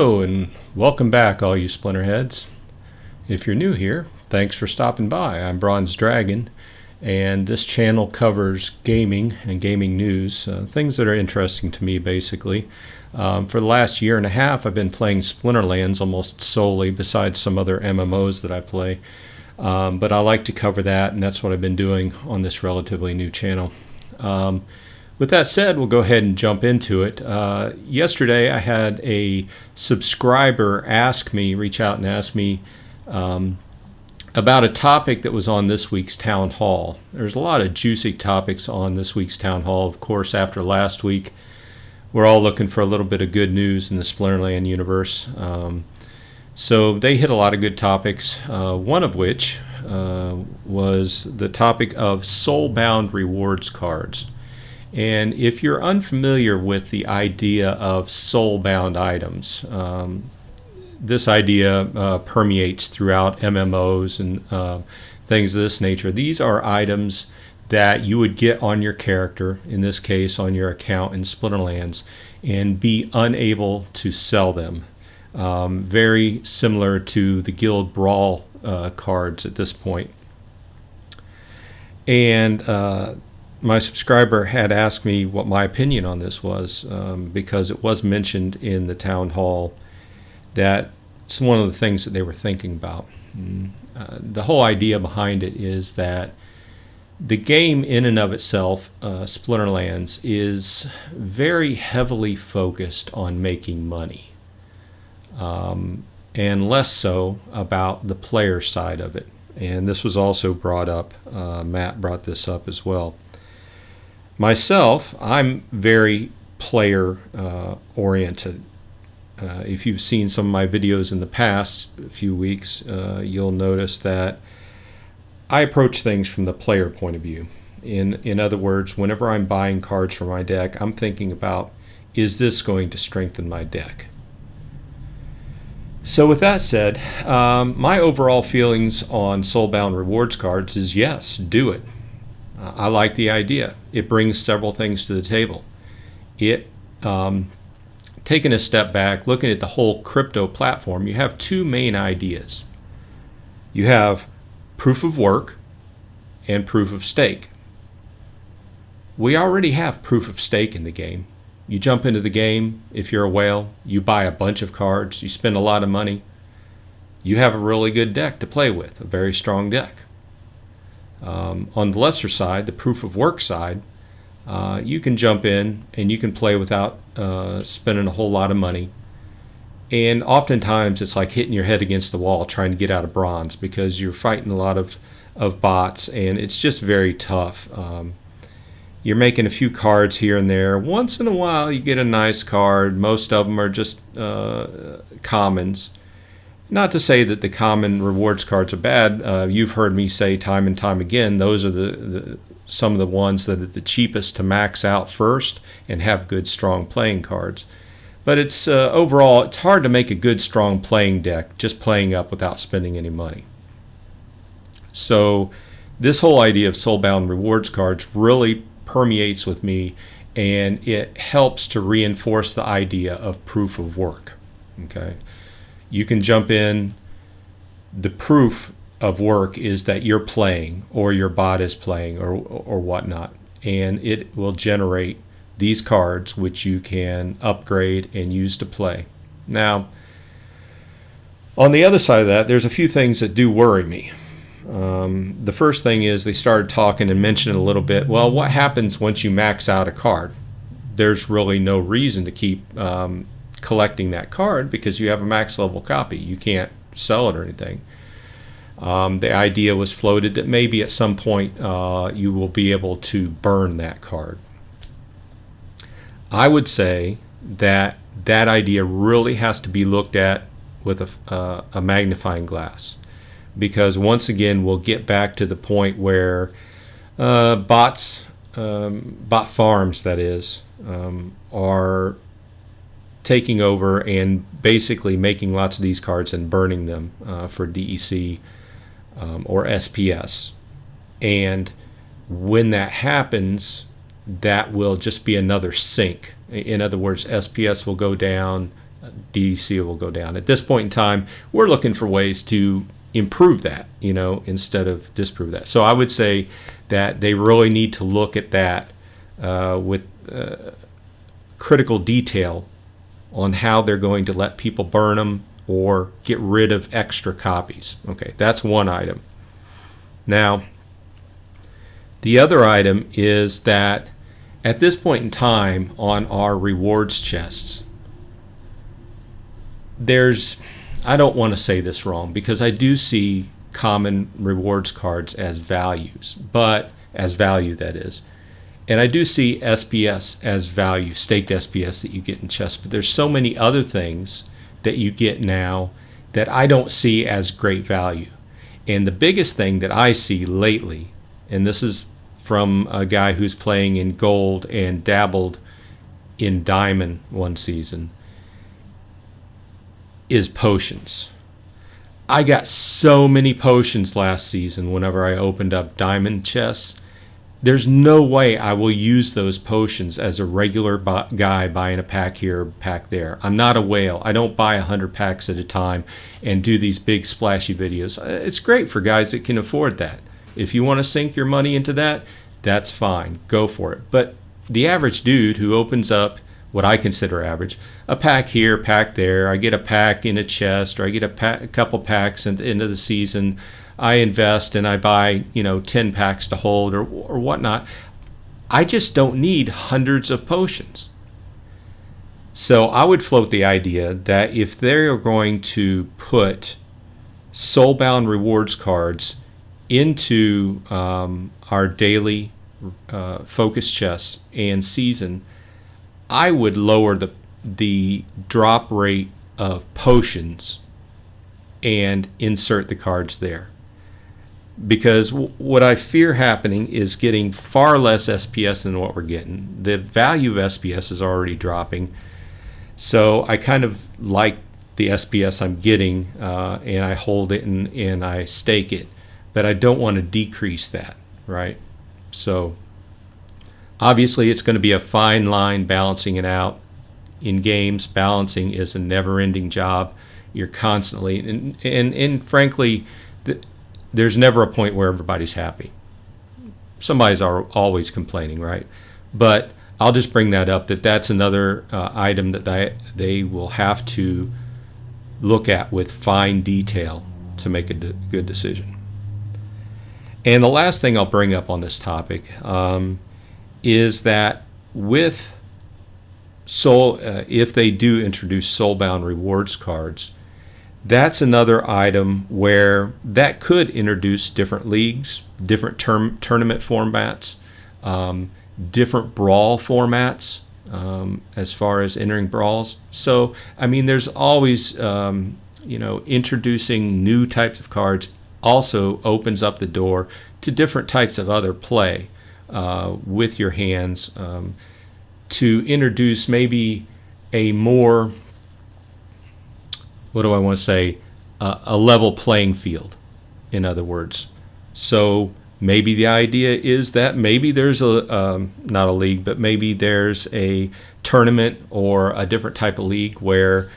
Hello and welcome back, all you Splinterheads. If you're new here, thanks for stopping by. I'm Bronze Dragon, and this channel covers gaming and gaming news, things that are interesting to me, basically. For the last year and a half, I've been playing Splinterlands almost solely, besides some other MMOs that I play. But I like to cover that, and that's what I've been doing on this relatively new channel. With that said, we'll go ahead and jump into it. Yesterday, I had a subscriber reach out and ask me about a topic that was on this week's town hall. There's a lot of juicy topics on this week's town hall. Of course, after last week, we're all looking for a little bit of good news in the Splinterland universe. So they hit a lot of good topics, one of which was the topic of SoulBound rewards cards. And if you're unfamiliar with the idea of soul-bound items, this idea permeates throughout MMOs and things of this nature. These are items that you would get on your character, in this case on your account in Splinterlands, and be unable to sell them. Very similar to the Guild Brawl cards at this point. And my subscriber had asked me what my opinion on this was, because it was mentioned in the town hall that it's one of the things that they were thinking about. The whole idea behind it is that the game in and of itself, Splinterlands, is very heavily focused on making money, and less so about the player side of it. And this was also brought up, Matt brought this up as well. Myself, I'm very player oriented. If you've seen some of my videos in the past few weeks, you'll notice that I approach things from the player point of view. In other words, whenever I'm buying cards for my deck, I'm thinking about, is this going to strengthen my deck? So with that said, my overall feelings on SoulBound rewards cards is yes, do it. I like the idea. It brings several things to the table. Taking a step back, looking at the whole crypto platform, you have two main ideas. You have proof of work and proof of stake. We already have proof of stake in the game. You jump into the game, if you're a whale, you buy a bunch of cards, you spend a lot of money, you have a really good deck to play with, a very strong deck. On the lesser side, the proof of work side, you can jump in and you can play without spending a whole lot of money. And oftentimes it's like hitting your head against the wall trying to get out of bronze, because you're fighting a lot of bots, and it's just very tough. You're making a few cards here and there. Once in a while you get a nice card. Most of them are just commons. Not to say that the common rewards cards are bad. You've heard me say time and time again, those are some of the ones that are the cheapest to max out first and have good, strong playing cards. But it's overall, it's hard to make a good, strong playing deck just playing up without spending any money. So this whole idea of soulbound rewards cards really permeates with me, and it helps to reinforce the idea of proof of work. Okay. You can jump in. The proof of work is that you're playing, or your bot is playing, or whatnot, and it will generate these cards which you can upgrade and use to play. Now, on the other side of that, there's a few things that do worry me. The first thing is they started talking and mentioning a little bit, well, what happens once you max out a card? There's really no reason to keep collecting that card, because you have a max level copy. You can't sell it or anything. The idea was floated that maybe at some point you will be able to burn that card. I would say that that idea really has to be looked at with a magnifying glass, because once again we'll get back to the point where bot farms, that is, are taking over and basically making lots of these cards and burning them for DEC or SPS. And when that happens, that will just be another sink. In other words, SPS will go down, DEC will go down. At this point in time, we're looking for ways to improve that, instead of disprove that. So I would say that they really need to look at that with critical detail on how they're going to let people burn them or get rid of extra copies. Okay, that's one item. Now, the other item is that at this point in time on our rewards chests, I don't want to say this wrong, because I do see common rewards cards as values, but as value, that is. And I do see SPS as value, staked SPS that you get in chests, but there's so many other things that you get now that I don't see as great value. And the biggest thing that I see lately, and this is from a guy who's playing in gold and dabbled in diamond one season, is potions. I got so many potions last season whenever I opened up diamond chests. There's no way I will use those potions as a regular guy buying a pack here, pack there. I'm not a whale. I don't buy 100 packs at a time and do these big splashy videos. It's great for guys that can afford that. If you want to sink your money into that, that's fine. Go for it. But the average dude who opens up what I consider average, a pack here, pack there, I get a pack in a chest, or I get a couple packs at the end of the season, I invest and I buy 10 packs to hold or whatnot. I just don't need hundreds of potions. So I would float the idea that if they're going to put SoulBound rewards cards into our daily focus chests and season, I would lower the drop rate of potions and insert the cards there. Because what I fear happening is getting far less SPS than what we're getting. The value of SPS is already dropping. So I kind of like the SPS I'm getting, and I hold it and I stake it. But I don't want to decrease that, right? So obviously it's going to be a fine line balancing it out. In games, balancing is a never-ending job. You're constantly, and frankly, there's never a point where everybody's happy. Somebody's always complaining, right? But I'll just bring that up, that's another item that they will have to look at with fine detail to make a good decision. And the last thing I'll bring up on this topic is that with if they do introduce SoulBound rewards cards, that's another item where that could introduce different leagues, different tournament formats, different brawl formats as far as entering brawls. So, I mean, there's always, introducing new types of cards also opens up the door to different types of other play with your hands, to introduce maybe a more, what do I want to say, a level playing field, in other words. So maybe the idea is that maybe there's not a league, but maybe there's a tournament or a different type of league where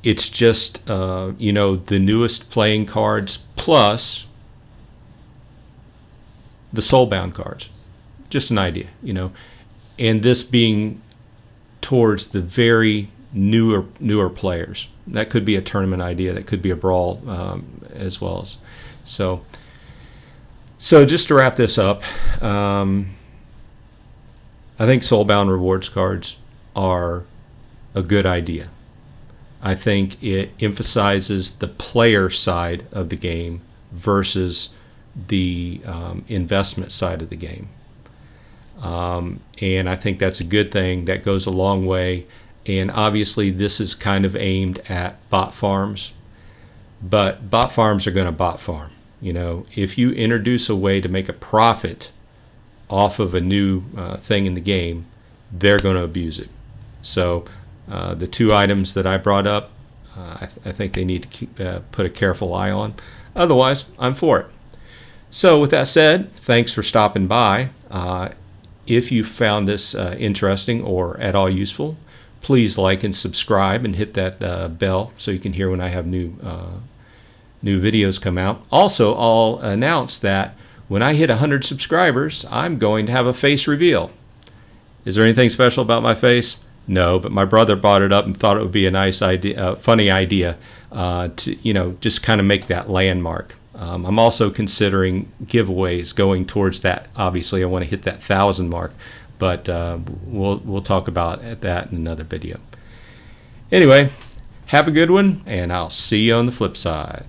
it's just, the newest playing cards plus the SoulBound cards. Just an idea, and this being towards the very newer players. That could be a tournament idea. That could be a brawl as well as. So just to wrap this up, I think SoulBound rewards cards are a good idea. I think it emphasizes the player side of the game versus the investment side of the game. And I think that's a good thing. That goes a long way. And obviously this is kind of aimed at bot farms, but bot farms are going to bot farm. If you introduce a way to make a profit off of a new thing in the game, they're going to abuse it. So the two items that I brought up, I think they need to put a careful eye on. Otherwise, I'm for it. So with that said, thanks for stopping by. If you found this interesting or at all useful, please like and subscribe and hit that bell so you can hear when I have new videos come out. Also, I'll announce that when I hit 100 subscribers, I'm going to have a face reveal. Is there anything special about my face? No, but my brother brought it up and thought it would be a nice idea, funny idea, to just kind of make that landmark. I'm also considering giveaways going towards that. Obviously, I want to hit that 1,000 mark, but we'll talk about that in another video. Anyway, have a good one, and I'll see you on the flip side.